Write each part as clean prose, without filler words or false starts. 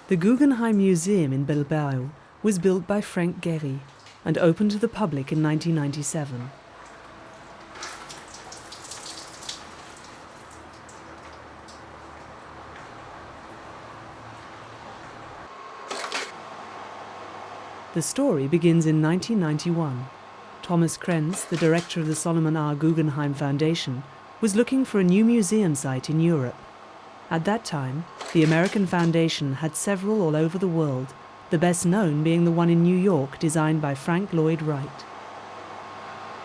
The Guggenheim Museum in Bilbao was built by Frank Gehry and opened to the public in 1997. The story begins in 1991. Thomas Krenz, the director of the Solomon R. Guggenheim Foundation, was looking for a new museum site in Europe. At that time, the American Foundation had several all over the world, the best known being the one in New York designed by Frank Lloyd Wright.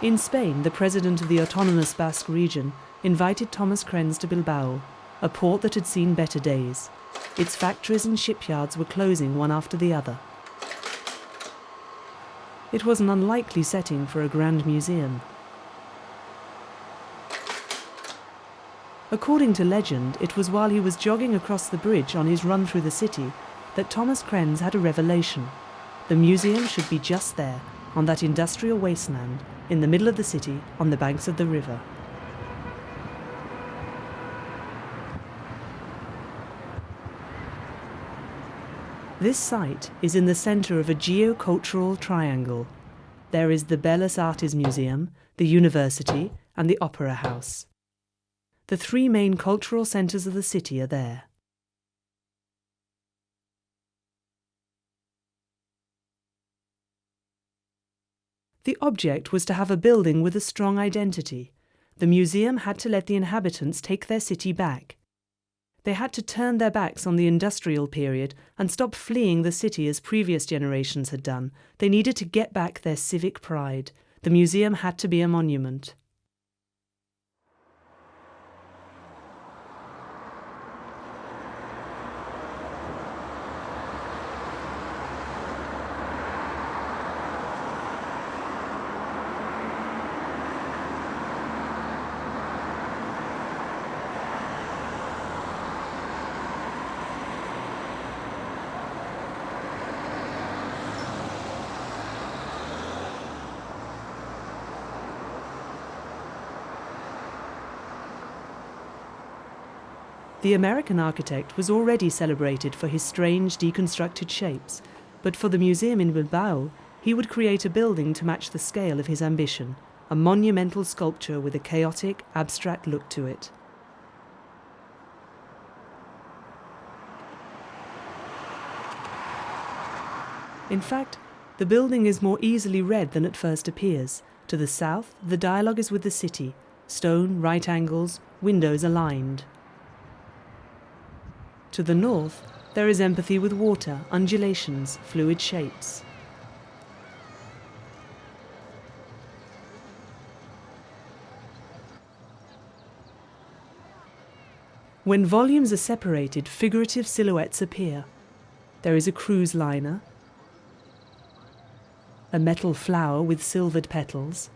In Spain, the president of the autonomous Basque region invited Thomas Krenz to Bilbao, a port that had seen better days. Its factories and shipyards were closing one after the other. It was an unlikely setting for a grand museum. According to legend, it was while he was jogging across the bridge on his run through the city that Thomas Krenz had a revelation. The museum should be just there, on that industrial wasteland, in the middle of the city, on the banks of the river. This site is in the centre of a geocultural triangle. There is the Belles Arts Museum, the university, and the opera house. The three main cultural centres of the city are there. The object was to have a building with a strong identity. The museum had to let the inhabitants take their city back. They had to turn their backs on the industrial period and stop fleeing the city as previous generations had done. They needed to get back their civic pride. The museum had to be a monument. The American architect was already celebrated for his strange, deconstructed shapes, but for the museum in Bilbao, he would create a building to match the scale of his ambition, a monumental sculpture with a chaotic, abstract look to it. In fact, the building is more easily read than it first appears. To the south, the dialogue is with the city, stone, right angles, windows aligned. To the north, there is empathy with water, undulations, fluid shapes. When volumes are separated, figurative silhouettes appear. There is a cruise liner, a metal flower with silvered petals,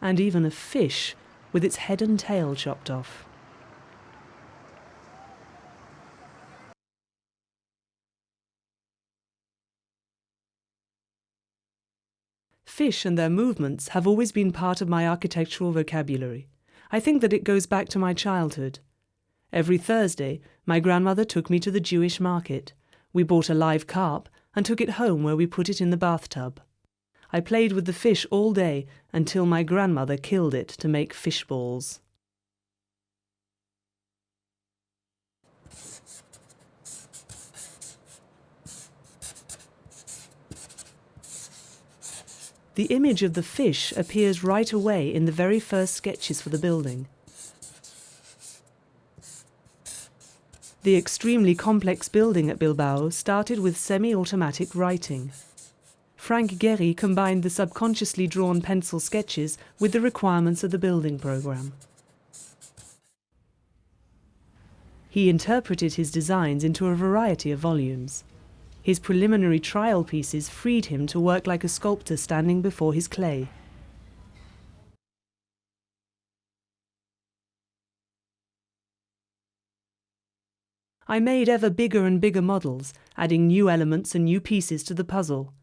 and even a fish with its head and tail chopped off. Fish and their movements have always been part of my architectural vocabulary. I think that it goes back to my childhood. Every Thursday, my grandmother took me to the Jewish market. We bought a live carp and took it home where we put it in the bathtub. I played with the fish all day until my grandmother killed it to make fish balls. The image of the fish appears right away in the very first sketches for the building. The extremely complex building at Bilbao started with semi-automatic writing. Frank Gehry combined the subconsciously drawn pencil sketches with the requirements of the building program. He interpreted his designs into a variety of volumes. His preliminary trial pieces freed him to work like a sculptor standing before his clay. I made ever bigger and bigger models, adding new elements and new pieces to the puzzle.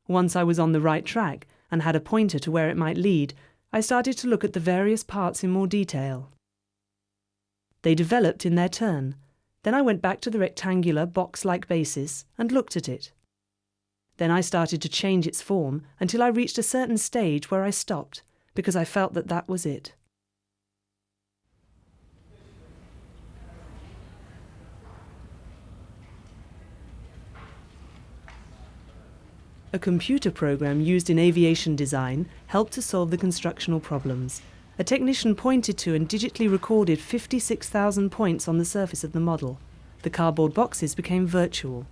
Once I was on the right track and had a pointer to where it might lead, I started to look at the various parts in more detail. They developed in their turn. Then I went back to the rectangular, box-like basis and looked at it. Then I started to change its form until I reached a certain stage where I stopped, because I felt that that was it. A computer program used in aviation design helped to solve the constructional problems. A technician pointed to and digitally recorded 56,000 points on the surface of the model. The cardboard boxes became virtual.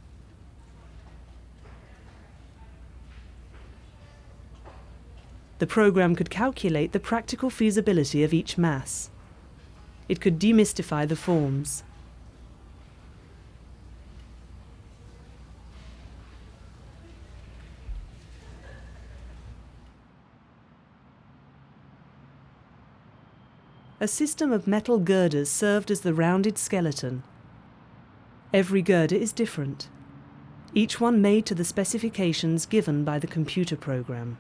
The program could calculate the practical feasibility of each mass. It could demystify the forms. A system of metal girders served as the rounded skeleton. Every girder is different, each one made to the specifications given by the computer program.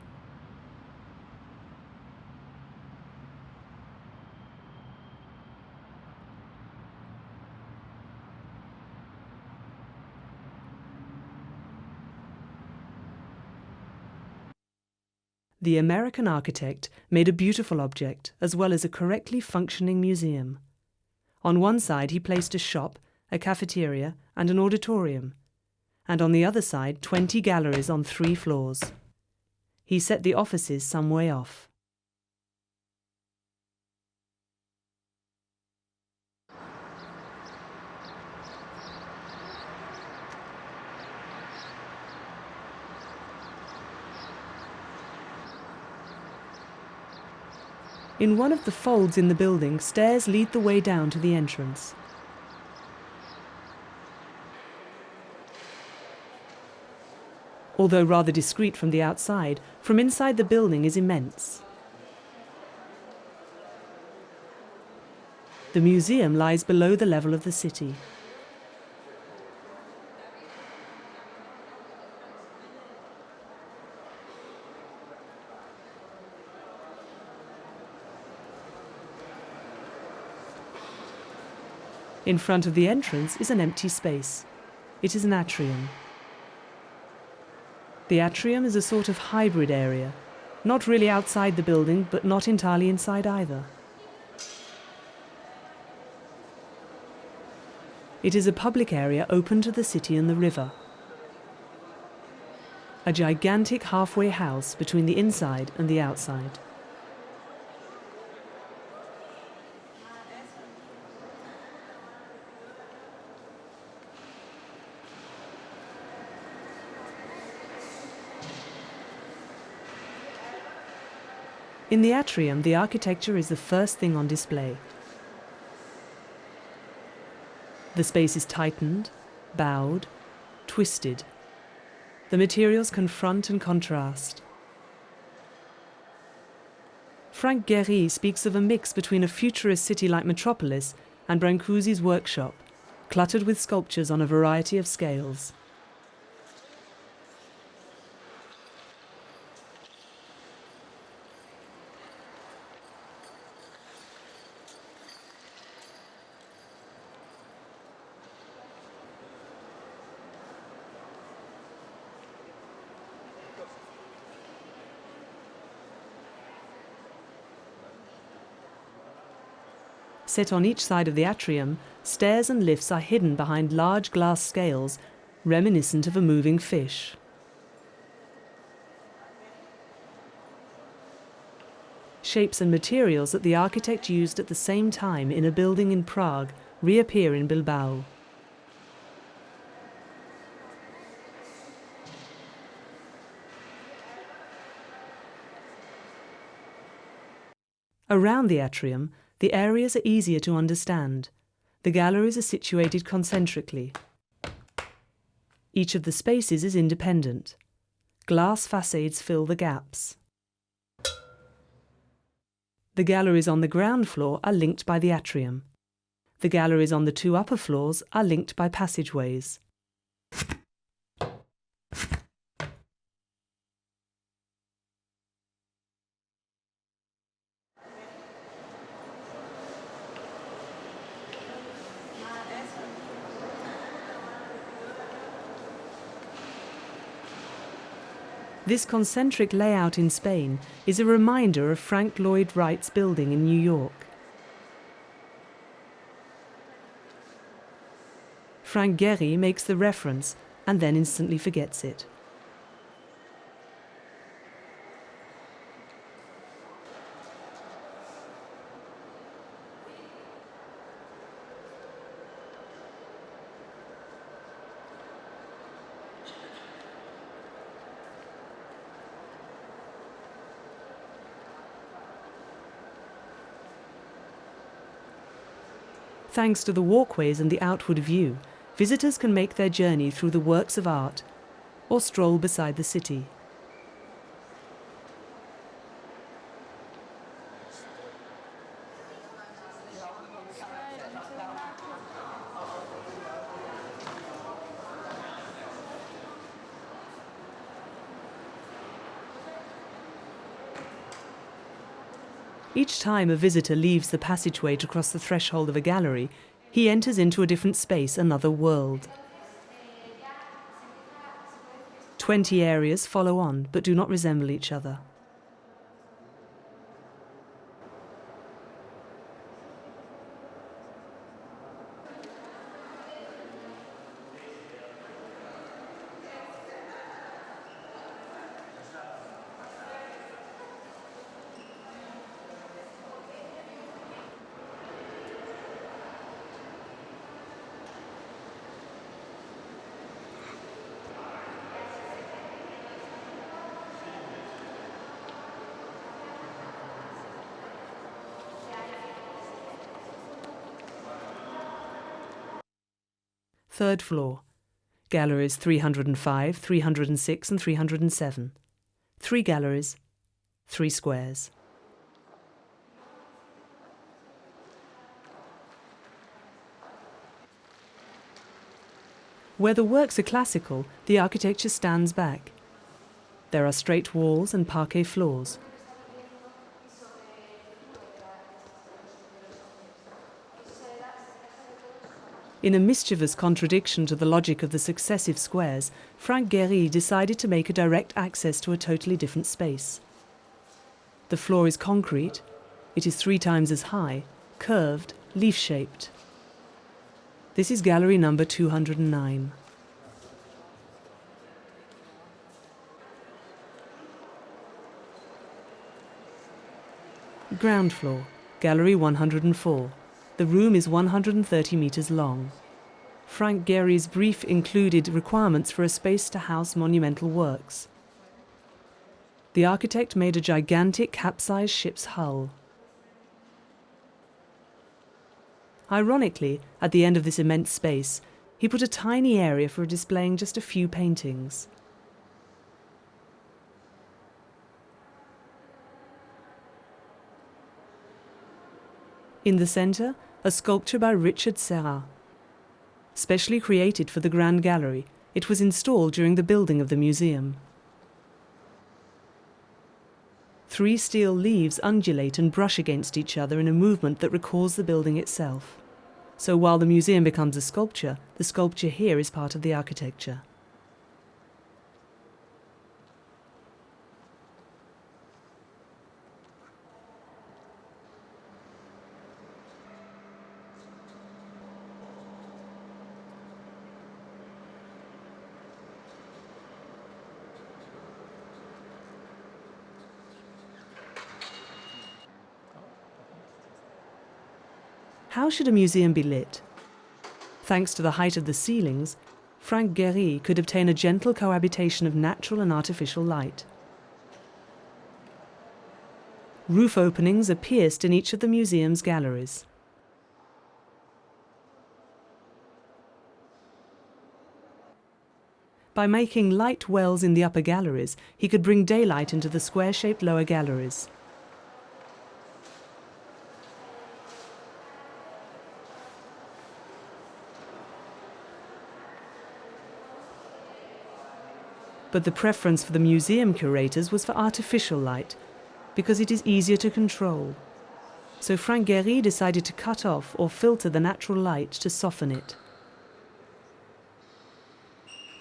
The American architect made a beautiful object as well as a correctly functioning museum. On one side he placed a shop, a cafeteria and an auditorium, and on the other side 20 galleries on 3 floors. He set the offices some way off. In one of the folds in the building, stairs lead the way down to the entrance. Although rather discreet from the outside, from inside the building is immense. The museum lies below the level of the city. In front of the entrance is an empty space. It is an atrium. The atrium is a sort of hybrid area, not really outside the building, but not entirely inside either. It is a public area open to the city and the river. A gigantic halfway house between the inside and the outside. In the atrium, the architecture is the first thing on display. The space is tightened, bowed, twisted. The materials confront and contrast. Frank Gehry speaks of a mix between a futurist city-like metropolis and Brancusi's workshop, cluttered with sculptures on a variety of scales. Set on each side of the atrium, stairs and lifts are hidden behind large glass scales, reminiscent of a moving fish. Shapes and materials that the architect used at the same time in a building in Prague reappear in Bilbao. Around the atrium, the areas are easier to understand. The galleries are situated concentrically. Each of the spaces is independent. Glass facades fill the gaps. The galleries on the ground floor are linked by the atrium. The galleries on the 2 upper floors are linked by passageways. This concentric layout in Spain is a reminder of Frank Lloyd Wright's building in New York. Frank Gehry makes the reference and then instantly forgets it. Thanks to the walkways and the outward view, visitors can make their journey through the works of art or stroll beside the city. Each time a visitor leaves the passageway to cross the threshold of a gallery, he enters into a different space, another world. 20 areas follow on, but do not resemble each other. Third floor. Galleries 305, 306 and 307. 3 galleries, 3 squares. Where the works are classical, the architecture stands back. There are straight walls and parquet floors. In a mischievous contradiction to the logic of the successive squares, Frank Gehry decided to make a direct access to a totally different space. The floor is concrete, it is 3 times as high, curved, leaf-shaped. This is gallery number 209. Ground floor, gallery 104. The room is 130 meters long. Frank Gehry's brief included requirements for a space to house monumental works. The architect made a gigantic capsized ship's hull. Ironically, at the end of this immense space, he put a tiny area for displaying just a few paintings. In the center, a sculpture by Richard Serra. Specially created for the Grand Gallery, it was installed during the building of the museum. 3 steel leaves undulate and brush against each other in a movement that recalls the building itself. So while the museum becomes a sculpture, the sculpture here is part of the architecture. How should a museum be lit? Thanks to the height of the ceilings, Frank Gehry could obtain a gentle cohabitation of natural and artificial light. Roof openings are pierced in each of the museum's galleries. By making light wells in the upper galleries, he could bring daylight into the square-shaped lower galleries. But the preference for the museum curators was for artificial light, because it is easier to control. So Frank Gehry decided to cut off or filter the natural light to soften it.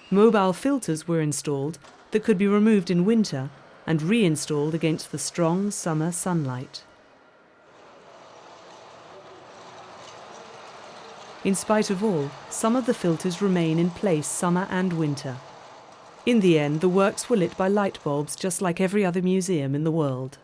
Mobile filters were installed that could be removed in winter and reinstalled against the strong summer sunlight. In spite of all, some of the filters remain in place summer and winter. In the end, the works were lit by light bulbs just like every other museum in the world.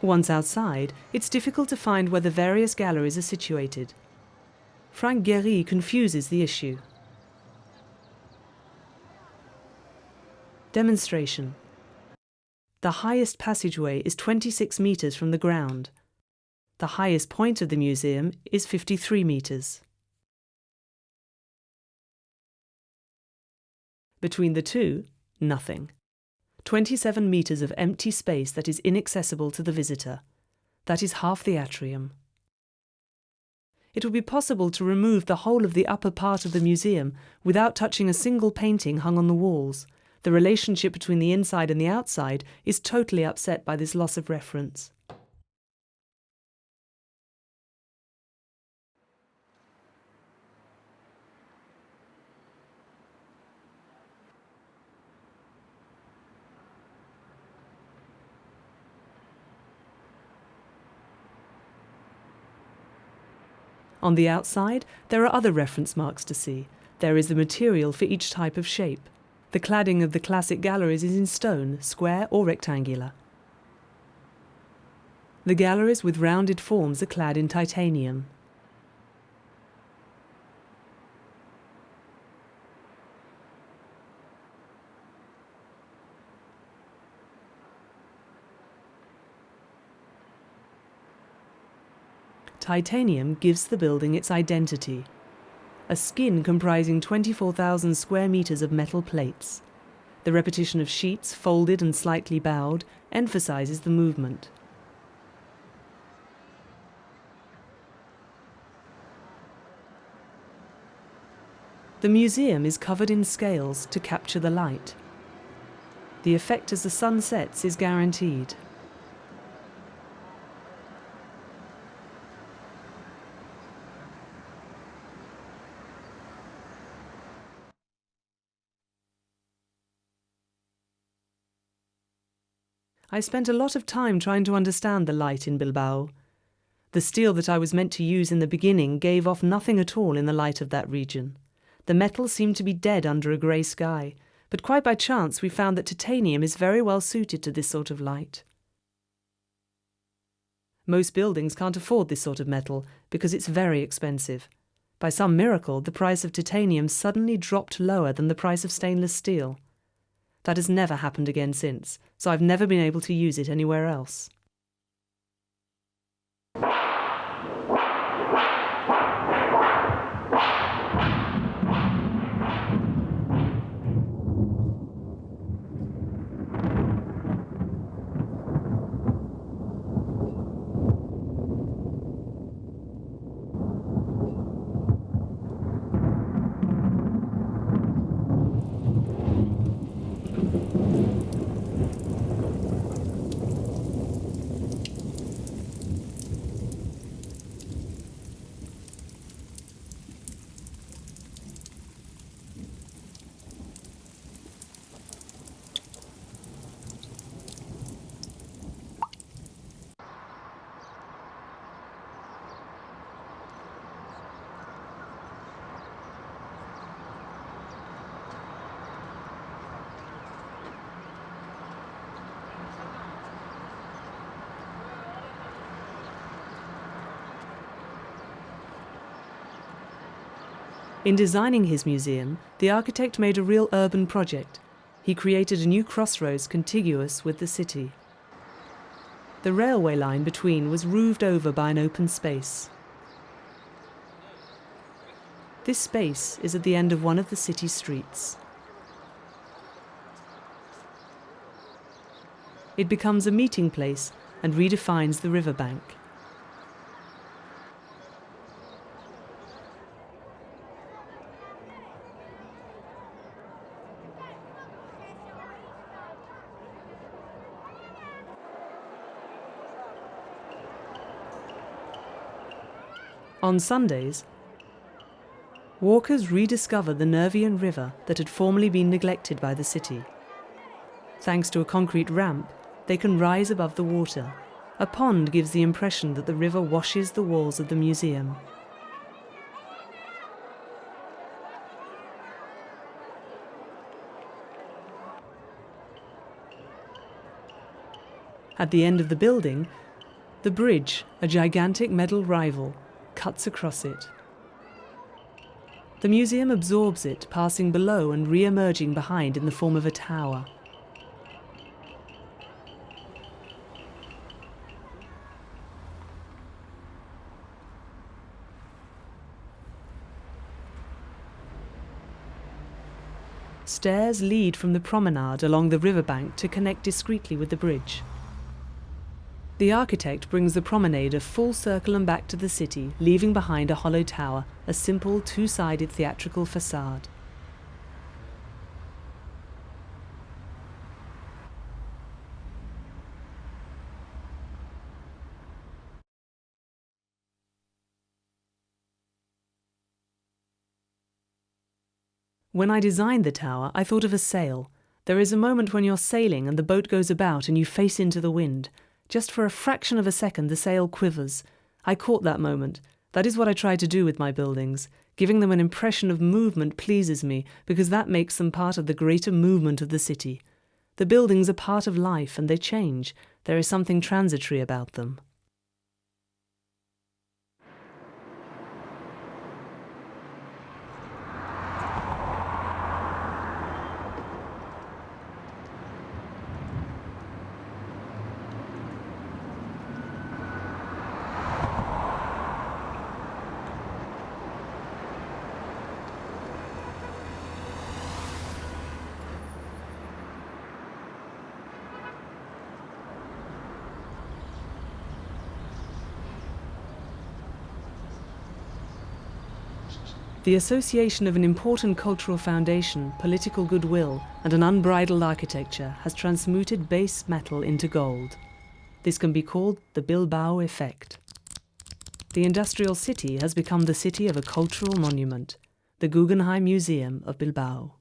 Once outside, it's difficult to find where the various galleries are situated. Frank Gehry confuses the issue. Demonstration. The highest passageway is 26 meters from the ground. The highest point of the museum is 53 meters. Between the two, nothing. 27 meters of empty space that is inaccessible to the visitor. That is half the atrium. It would be possible to remove the whole of the upper part of the museum without touching a single painting hung on the walls. The relationship between the inside and the outside is totally upset by this loss of reference. On the outside, there are other reference marks to see. There is the material for each type of shape. The cladding of the classic galleries is in stone, square or rectangular. The galleries with rounded forms are clad in titanium. Titanium gives the building its identity. A skin comprising 24,000 square meters of metal plates. The repetition of sheets, folded and slightly bowed, emphasizes the movement. The museum is covered in scales to capture the light. The effect as the sun sets is guaranteed. I spent a lot of time trying to understand the light in Bilbao. The steel that I was meant to use in the beginning gave off nothing at all in the light of that region. The metal seemed to be dead under a grey sky, but quite by chance we found that titanium is very well suited to this sort of light. Most buildings can't afford this sort of metal because it's very expensive. By some miracle, the price of titanium suddenly dropped lower than the price of stainless steel. That has never happened again since, so I've never been able to use it anywhere else. In designing his museum, the architect made a real urban project. He created a new crossroads contiguous with the city. The railway line between was roofed over by an open space. This space is at the end of one of the city streets. It becomes a meeting place and redefines the riverbank. On Sundays, walkers rediscover the Nervion River that had formerly been neglected by the city. Thanks to a concrete ramp, they can rise above the water. A pond gives the impression that the river washes the walls of the museum. At the end of the building, the bridge, a gigantic metal rival, cuts across it. The museum absorbs it, passing below and re-emerging behind in the form of a tower. Stairs lead from the promenade along the riverbank to connect discreetly with the bridge. The architect brings the promenade a full circle and back to the city, leaving behind a hollow tower, a simple two-sided theatrical facade. When I designed the tower, I thought of a sail. There is a moment when you're sailing and the boat goes about and you face into the wind. Just for a fraction of a second, the sail quivers. I caught that moment. That is what I try to do with my buildings. Giving them an impression of movement pleases me, because that makes them part of the greater movement of the city. The buildings are part of life, and they change. There is something transitory about them. The association of an important cultural foundation, political goodwill, and an unbridled architecture has transmuted base metal into gold. This can be called the Bilbao effect. The industrial city has become the city of a cultural monument, the Guggenheim Museum of Bilbao.